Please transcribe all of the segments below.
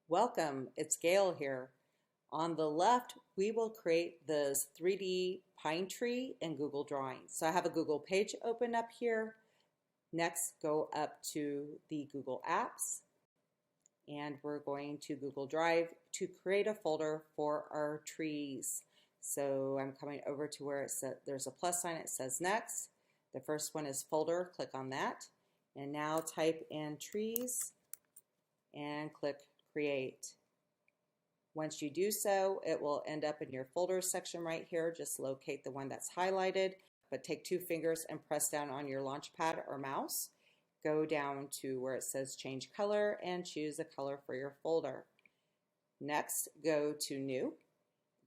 Welcome, it's Gail here. On the left, we will create this 3D pine tree in Google Drawings. So I have a Google page open up here. Next, go up to the Google Apps, and we're going to Google Drive to create a folder for our trees. So I'm coming over to where it says there's a plus sign, it says next. The first one is folder, click on that. And now type in trees and click create. Once you do so, it will end up in your folders section right here. Just locate the one that's highlighted, but take 2 fingers and press down on your launch pad or mouse. Go down to where it says change color and choose a color for your folder. Next, go to new.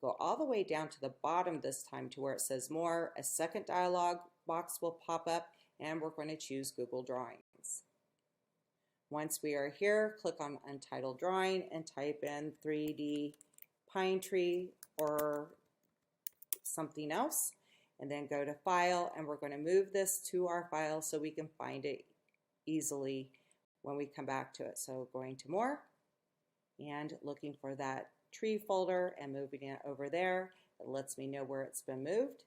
Go all the way down to the bottom this time to where it says more. A second dialog box will pop up and we're going to choose Google Drawings. Once we are here, click on Untitled Drawing and type in 3D pine tree or something else, and then go to File, and we're going to move this to our file so we can find it easily when we come back to it. So going to More and looking for that tree folder and moving it over there. It lets me know where it's been moved.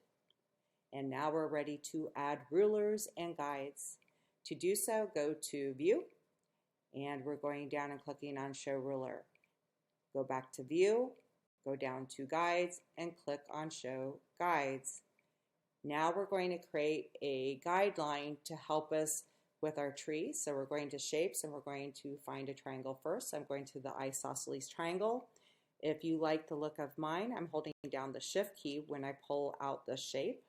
And now we're ready to add rulers and guides. To do so, go to View, and we're going down and clicking on Show Ruler. Go back to View, go down to Guides, and click on Show Guides. Now we're going to create a guideline to help us with our tree. So we're going to Shapes, and we're going to find a triangle first. I'm going to the isosceles triangle. If you like the look of mine, I'm holding down the Shift key when I pull out the shape.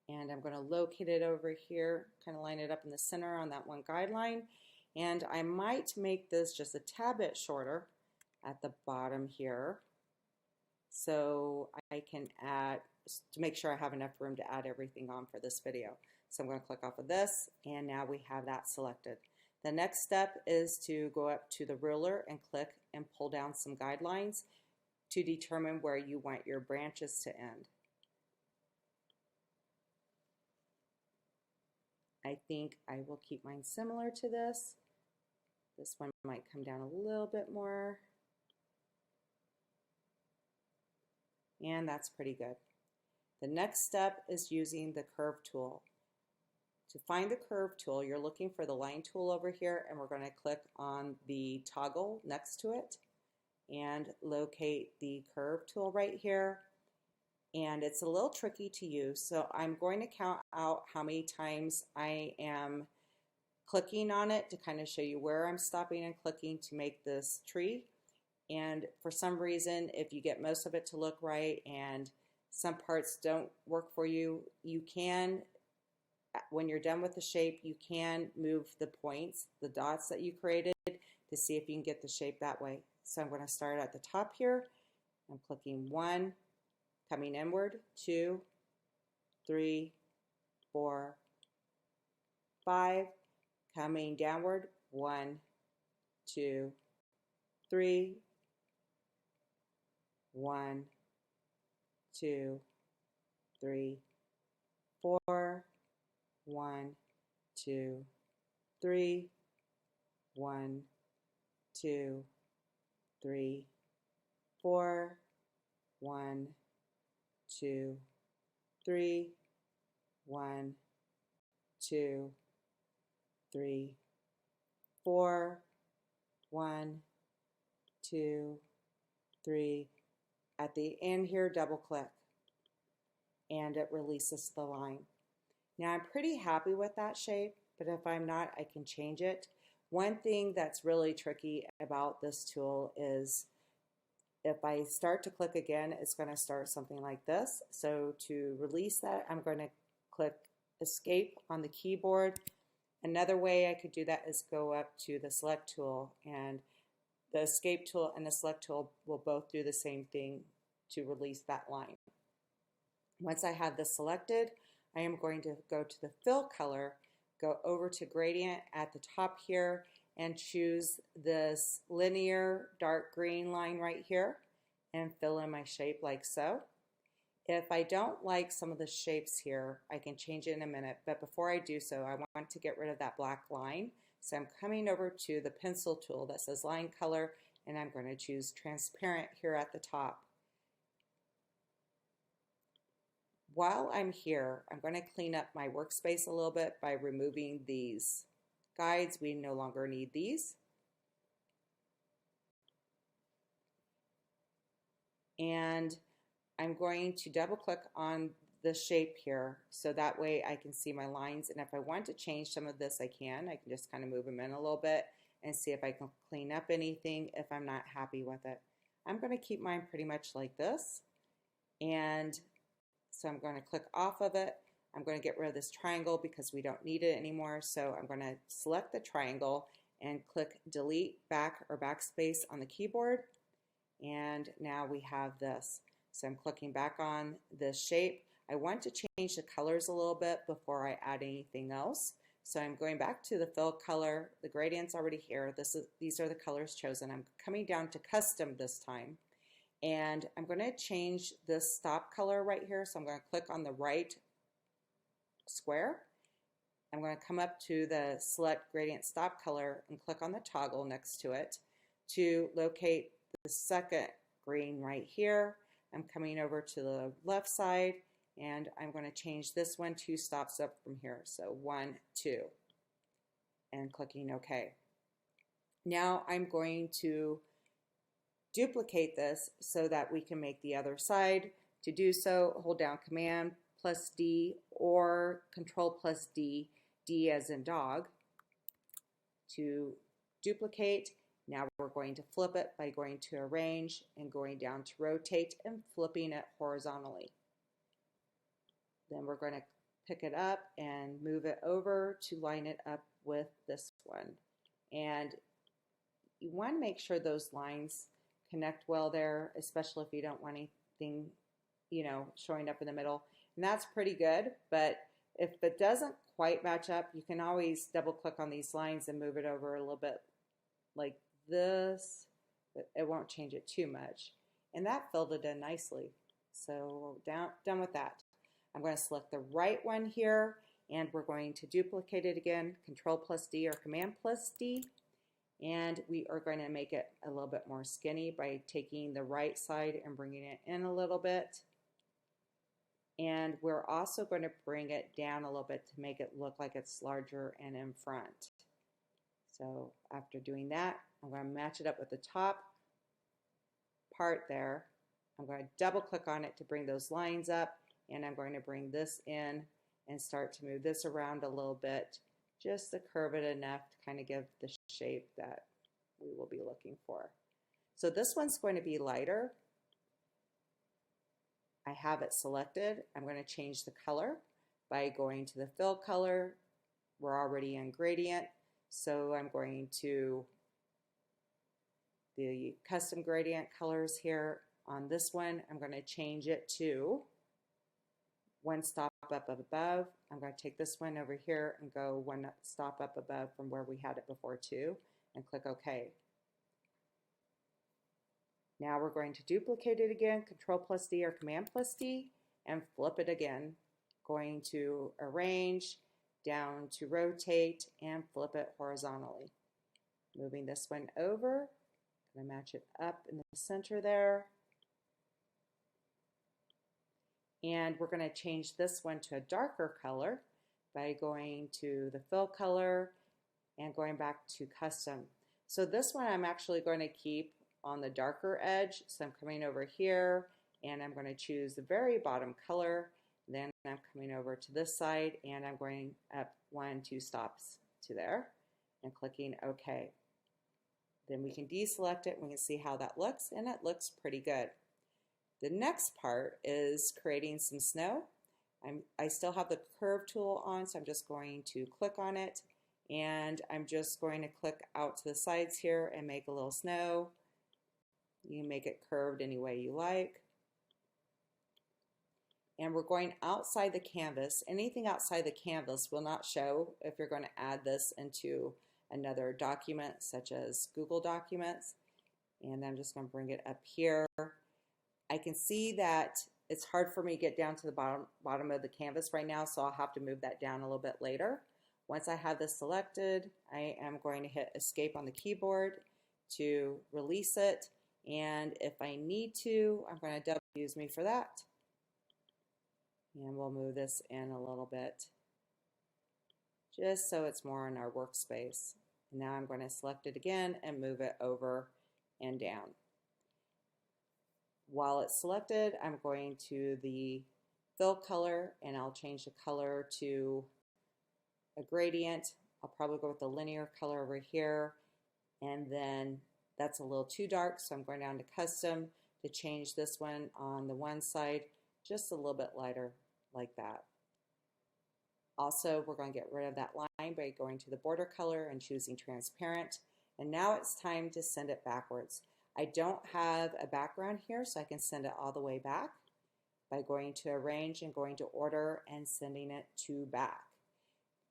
And I'm going to locate it over here, kind of line it up in the center on that one guideline. And I might make this just a tad bit shorter at the bottom here, so I can add, to make sure I have enough room to add everything on for this video. So I'm going to click off of this, and now we have that selected. The next step is to go up to the ruler and click and pull down some guidelines to determine where you want your branches to end. I think I will keep mine similar to this. This one might come down a little bit more. And that's pretty good. The next step is using the curve tool. To find the curve tool, you're looking for the line tool over here, and we're going to click on the toggle next to it and locate the curve tool right here. And it's a little tricky to use, so I'm going to count out how many times I am clicking on it to kind of show you where I'm stopping and clicking to make this tree. And for some reason, if you get most of it to look right and some parts don't work for you, you can, when you're done with the shape, you can move the points, the dots that you created, to see if you can get the shape that way. So I'm going to start at the top here. I'm clicking 1, coming inward, 2, 3, 4, 5, coming downward, 1, 2, 3, 1, 2, 3, 4, 1, 2, 3, 1, 2, 3, 4, 1, 2, 3, 1, 2, 3, 4, 1, 2, 3. At the end here, double click, and it releases the line. Now I'm pretty happy with that shape, but if I'm not, I can change it. One thing that's really tricky about this tool is if I start to click again, it's going to start something like this. So to release that, I'm going to click Escape on the keyboard. Another way I could do that is go up to the Select tool, and the Escape tool and the Select tool will both do the same thing to release that line. Once I have this selected, I am going to go to the Fill color, go over to Gradient at the top here, and choose this linear dark green line right here and fill in my shape like so. If I don't like some of the shapes here, I can change it in a minute, but before I do so, I want to get rid of that black line. So I'm coming over to the pencil tool that says line color, and I'm going to choose transparent here at the top. While I'm here, I'm going to clean up my workspace a little bit by removing these guides. We no longer need these. And I'm going to double click on the shape here so that way I can see my lines, and if I want to change some of this I can just kind of move them in a little bit and see if I can clean up anything if I'm not happy with it. I'm going to keep mine pretty much like this, and so I'm going to click off of it. I'm going to get rid of this triangle because we don't need it anymore, so I'm going to select the triangle and click delete back or backspace on the keyboard, and now we have this. So I'm clicking back on this shape. I want to change the colors a little bit before I add anything else. So I'm going back to the fill color. The gradient's already here. These are the colors chosen. I'm coming down to custom this time. And I'm going to change this stop color right here. So I'm going to click on the right square. I'm going to come up to the select gradient stop color and click on the toggle next to it to locate the second green right here. I'm coming over to the left side, and I'm going to change this one 2 stops up from here. So 1, 2, and clicking OK. Now I'm going to duplicate this so that we can make the other side. To do so, hold down Command plus D or Control plus D, D as in dog, to duplicate. Now we're going to flip it by going to Arrange and going down to Rotate and flipping it horizontally. Then we're going to pick it up and move it over to line it up with this one. And you want to make sure those lines connect well there, especially if you don't want anything, showing up in the middle. And that's pretty good, but if it doesn't quite match up, you can always double click on these lines and move it over a little bit like this, but it won't change it too much. And that filled it in nicely. So done with that. I'm going to select the right one here, and we're going to duplicate it again, Control plus D or Command plus D, and we are going to make it a little bit more skinny by taking the right side and bringing it in a little bit. And we're also going to bring it down a little bit to make it look like it's larger and in front. So after doing that, I'm going to match it up with the top part there. I'm going to double click on it to bring those lines up, and I'm going to bring this in and start to move this around a little bit just to curve it enough to kind of give the shape that we will be looking for. So this one's going to be lighter. I have it selected. I'm going to change the color by going to the fill color. We're already in gradient, so I'm going to the custom gradient colors here. On this one, I'm going to change it to 1 stop up above. I'm going to take this one over here and go 1 stop up above from where we had it before too, and click OK. Now we're going to duplicate it again, Control plus D or Command plus D, and flip it again. Going to Arrange, down to Rotate, and flip it horizontally. Moving this one over, going to match it up in the center there. And we're going to change this one to a darker color by going to the fill color and going back to custom. So this one I'm actually going to keep on the darker edge. So I'm coming over here and I'm going to choose the very bottom color. Then I'm coming over to this side and I'm going up 1, 2 stops to there and clicking OK. Then we can deselect it and we can see how that looks, and it looks pretty good. The next part is creating some snow. I still have the curve tool on, so I'm just going to click on it, and I'm just going to click out to the sides here and make a little snow. You can make it curved any way you like. And we're going outside the canvas. Anything outside the canvas will not show if you're going to add this into another document, such as Google Documents. And I'm just going to bring it up here. I can see that it's hard for me to get down to the bottom of the canvas right now, so I'll have to move that down a little bit later. Once I have this selected, I am going to hit escape on the keyboard to release it. And if I need to, I'm going to use me for that. And we'll move this in a little bit just so it's more in our workspace. And now I'm going to select it again and move it over and down. While it's selected, I'm going to the fill color and I'll change the color to a gradient. I'll probably go with the linear color over here, and then that's a little too dark, so I'm going down to custom to change this one on the one side just a little bit lighter like that. Also, we're going to get rid of that line by going to the border color and choosing transparent. And now it's time to send it backwards. I don't have a background here, so I can send it all the way back by going to arrange and going to order and sending it to back.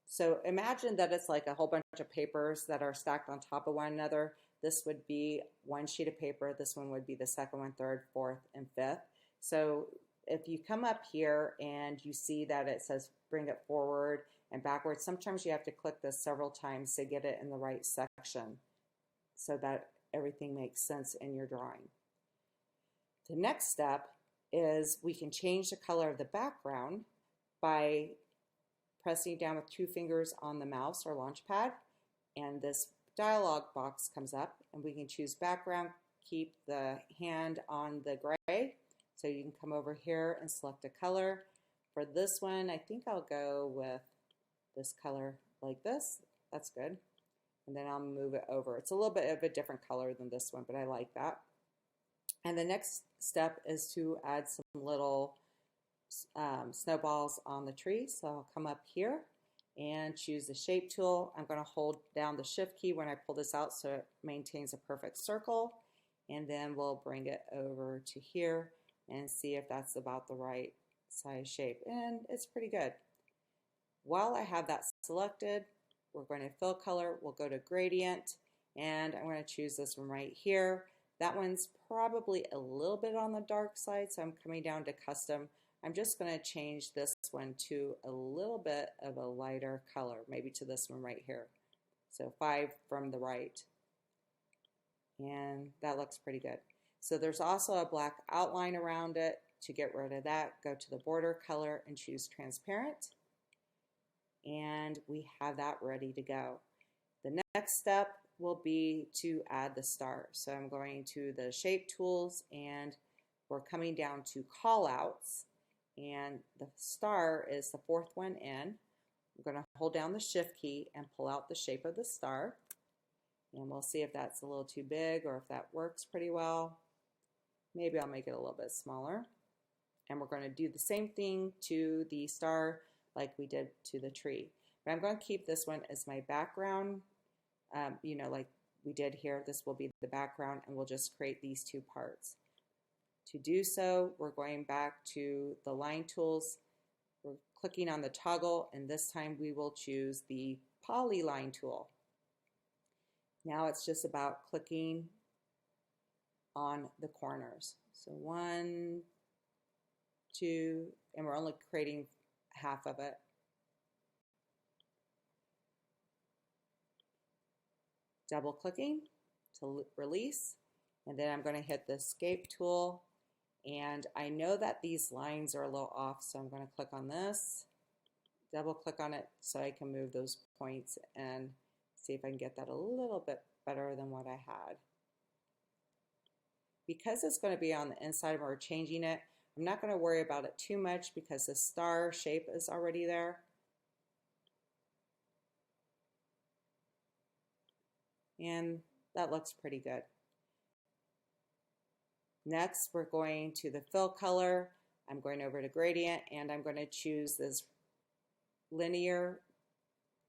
So imagine that it's like a whole bunch of papers that are stacked on top of one another. This would be one sheet of paper. This one would be the second one, third, fourth, and fifth. So if you come up here and you see that it says bring it forward and backwards, sometimes you have to click this several times to get it in the right section so that everything makes sense in your drawing. The next step is we can change the color of the background by pressing down with 2 fingers on the mouse or launch pad, and this dialog box comes up and we can choose background, keep the hand on the gray. So you can come over here and select a color. For this one, I think I'll go with this color like this. That's good. And then I'll move it over. It's a little bit of a different color than this one, but I like that. And the next step is to add some little snowballs on the tree. So I'll come up here and choose the shape tool. I'm going to hold down the shift key when I pull this out so it maintains a perfect circle. And then we'll bring it over to here and see if that's about the right size shape. And it's pretty good. While I have that selected, we're going to fill color. We'll go to gradient and I'm going to choose this one right here. That one's probably a little bit on the dark side, so I'm coming down to custom. I'm just going to change this one to a little bit of a lighter color, maybe to this one right here. So 5 from the right. And that looks pretty good. So there's also a black outline around it. To get rid of that, go to the border color and choose transparent. And we have that ready to go. The next step will be to add the star. So I'm going to the shape tools and we're coming down to callouts. And the star is the 4th one in. I'm going to hold down the shift key and pull out the shape of the star. And we'll see if that's a little too big or if that works pretty well. Maybe I'll make it a little bit smaller. And we're going to do the same thing to the star like we did to the tree. But I'm going to keep this one as my background, you know, like we did here. This will be the background and we'll just create these 2 parts. To do so, we're going back to the line tools. We're clicking on the toggle and this time we will choose the polyline tool. Now it's just about clicking on the corners. So 1, 2, and we're only creating half of it. Double clicking to release, and then I'm going to hit the escape tool, and I know that these lines are a little off, so I'm going to click on this, double click on it so I can move those points and see if I can get that a little bit better than what I had. Because it's going to be on the inside and we're changing it, I'm not going to worry about it too much because the star shape is already there. And that looks pretty good. Next, we're going to the fill color. I'm going over to gradient and I'm going to choose this linear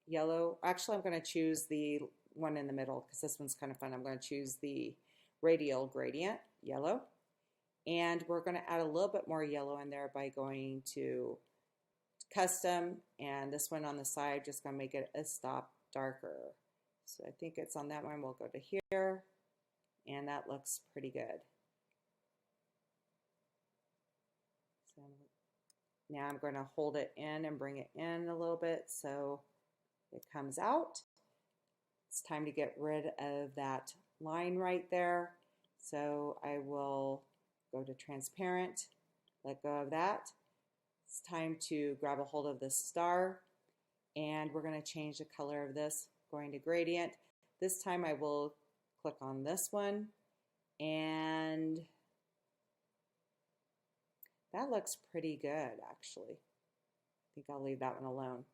yellow. Actually, I'm going to choose the one in the middle because this one's kind of fun. I'm going to choose the radial gradient, yellow. And we're going to add a little bit more yellow in there by going to custom, and this one on the side, just going to make it a stop darker. So I think it's on that one. We'll go to here, and that looks pretty good. So now I'm going to hold it in and bring it in a little bit so it comes out. It's time to get rid of that line right there. So I will go to transparent, let go of that. It's time to grab a hold of this star, and we're going to change the color of this, going to gradient. This time I will click on this one, and that looks pretty good actually. I think I'll leave that one alone.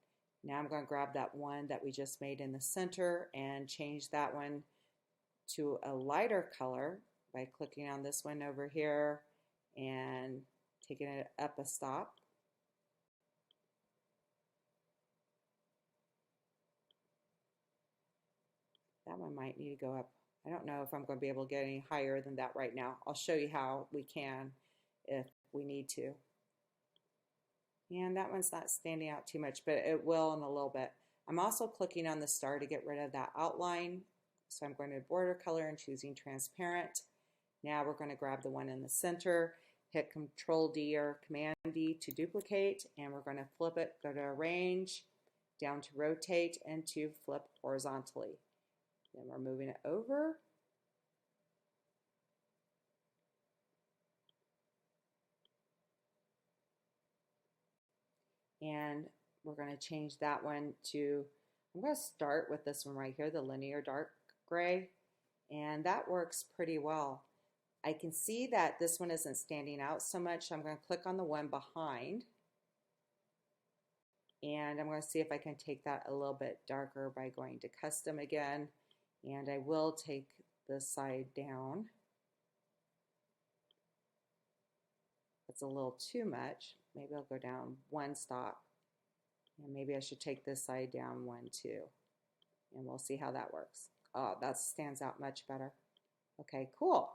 Now I'm going to grab that one that we just made in the center and change that one to a lighter color by clicking on this one over here and taking it up a stop. That one might need to go up. I don't know if I'm going to be able to get any higher than that right now. I'll show you how we can if we need to. And that one's not standing out too much, but it will in a little bit. I'm also clicking on the star to get rid of that outline. So I'm going to border color and choosing transparent. Now we're going to grab the one in the center, hit Control D or Command D to duplicate, and we're going to flip it, go to Arrange, down to Rotate, and to flip horizontally. Then we're moving it over. And we're going to change that one to, I'm going to start with this one right here, the linear dark gray, and that works pretty well. I can see that this one isn't standing out so much, so I'm going to click on the one behind, and I'm going to see if I can take that a little bit darker by going to Custom again, and I will take this side down. It's a little too much. Maybe I'll go down one stop, and maybe I should take this side down one too, and we'll see how that works. Oh, that stands out much better. Okay, cool.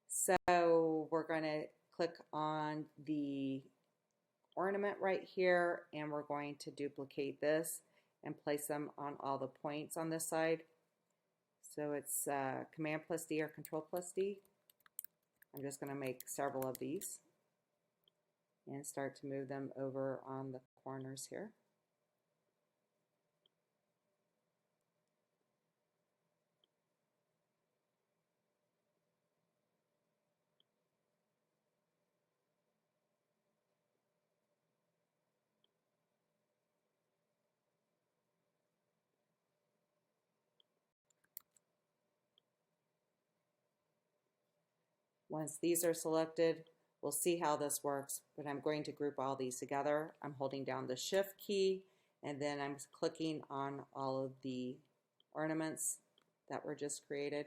So we're going to click on the ornament right here, and we're going to duplicate this and place them on all the points on this side. So it's Command plus D or Control plus D. I'm just going to make several of these and start to move them over on the corners here. Once these are selected, we'll see how this works, but I'm going to group all these together. I'm holding down the Shift key, and then I'm clicking on all of the ornaments that were just created.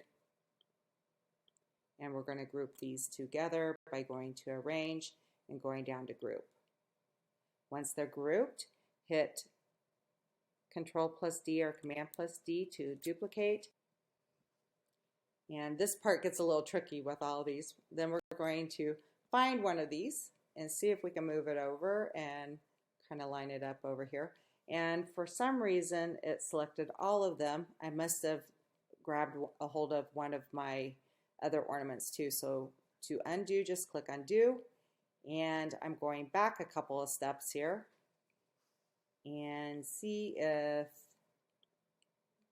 And we're going to group these together by going to Arrange and going down to Group. Once they're grouped, hit Control plus D or Command plus D to duplicate. And this part gets a little tricky with all of these. Then we're going to find one of these and see if we can move it over and kind of line it up over here. And for some reason, it selected all of them. I must have grabbed a hold of one of my other ornaments too. So to undo, just click undo. And I'm going back a couple of steps here and see if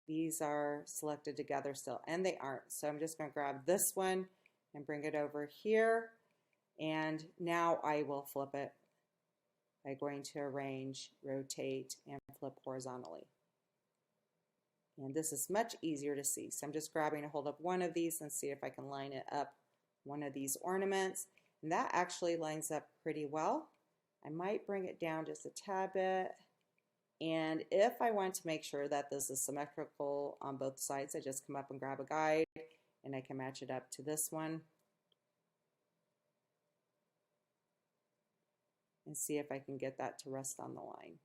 these are selected together still, and they aren't. So I'm just going to grab this one and bring it over here, and now I will flip it by going to Arrange, Rotate, and flip horizontally. And this is much easier to see. So I'm just grabbing a hold of one of these and see if I can line it up one of these ornaments, and that actually lines up pretty well. I might bring it down just a tad bit. And if I want to make sure that this is symmetrical on both sides, I just come up and grab a guide and I can match it up to this one and see if I can get that to rest on the line.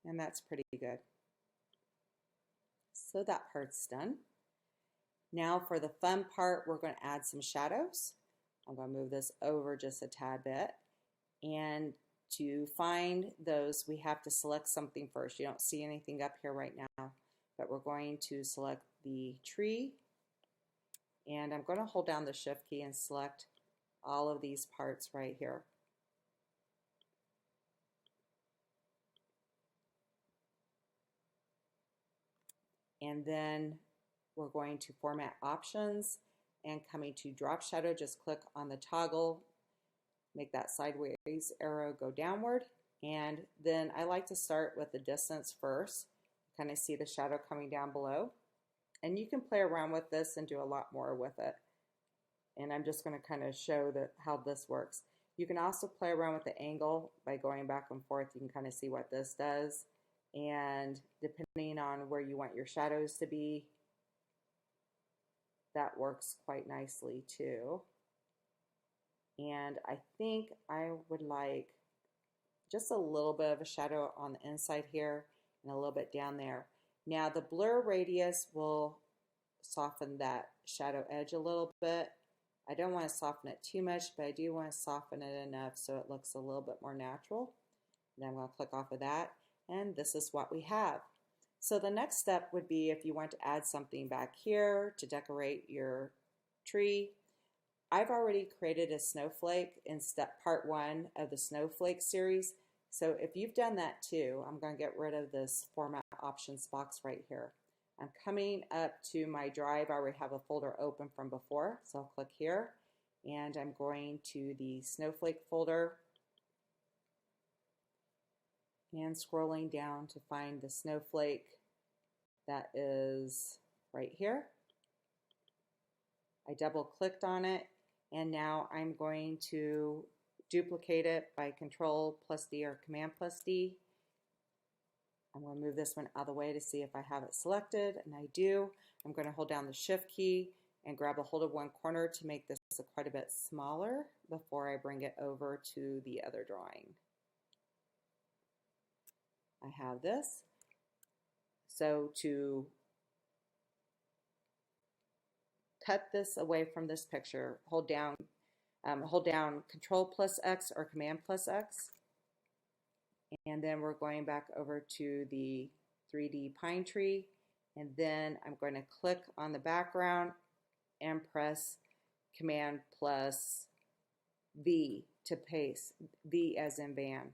And that's pretty good. So that part's done. Now for the fun part, we're going to add some shadows. I'm going to move this over just a tad bit. And to find those, we have to select something first. You don't see anything up here right now, but we're going to select the tree. And I'm going to hold down the Shift key and select all of these parts right here. And then we're going to Format Options, and coming to Drop Shadow, just click on the toggle, make that sideways arrow go downward, and then I like to start with the distance first. Kind of see the shadow coming down below, and you can play around with this and do a lot more with it. And I'm just going to kind of show how this works. You can also play around with the angle by going back and forth. You can kind of see what this does, and depending on where you want your shadows to be, that works quite nicely too. And I think I would like just a little bit of a shadow on the inside here and a little bit down there. Now the blur radius will soften that shadow edge a little bit. I don't want to soften it too much, but I do want to soften it enough so it looks a little bit more natural. And I'm going to click off of that, and this is what we have. So the next step would be if you want to add something back here to decorate your tree. I've already created a snowflake in part 1 of the Snowflake series. So if you've done that too, I'm going to get rid of this Format Options box right here. I'm coming up to my drive. I already have a folder open from before, so I'll click here, and I'm going to the Snowflake folder and scrolling down to find the snowflake that is right here. I double clicked on it, and now I'm going to duplicate it by Control+D or Command+D. I'm going to move this one out of the way to see if I have it selected, and I do. I'm going to hold down the Shift key and grab a hold of one corner to make this quite a bit smaller before I bring it over to the other drawing. I have this. So to cut this away from this picture, hold down Control+X or Command+X, and then we're going back over to the 3D pine tree, and then I'm going to click on the background and press Command+V to paste, V as in van.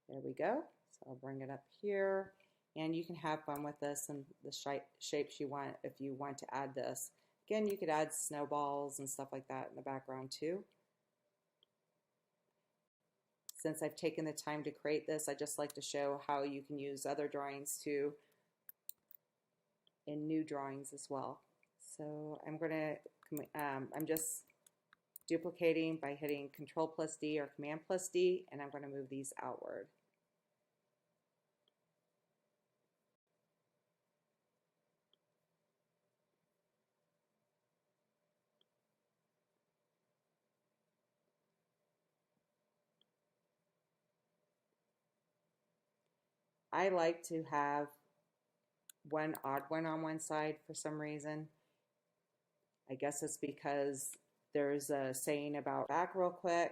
There we go. So I'll bring it up here, and you can have fun with this and the shapes you want if you want to add this. Again, you could add snowballs and stuff like that in the background too. Since I've taken the time to create this, I just like to show how you can use other drawings too in new drawings as well. So I'm just duplicating by hitting Control+D or Command+D, and I'm going to move these outward. I like to have one odd one on one side for some reason. I guess it's because there's a saying about back real quick.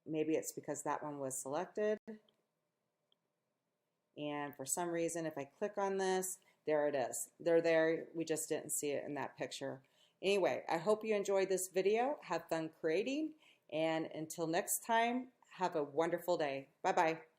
Maybe it's because that one was selected. And for some reason, if I click on this, there it is. They're there. We just didn't see it in that picture. Anyway, I hope you enjoyed this video. Have fun creating. And until next time, have a wonderful day. Bye-bye.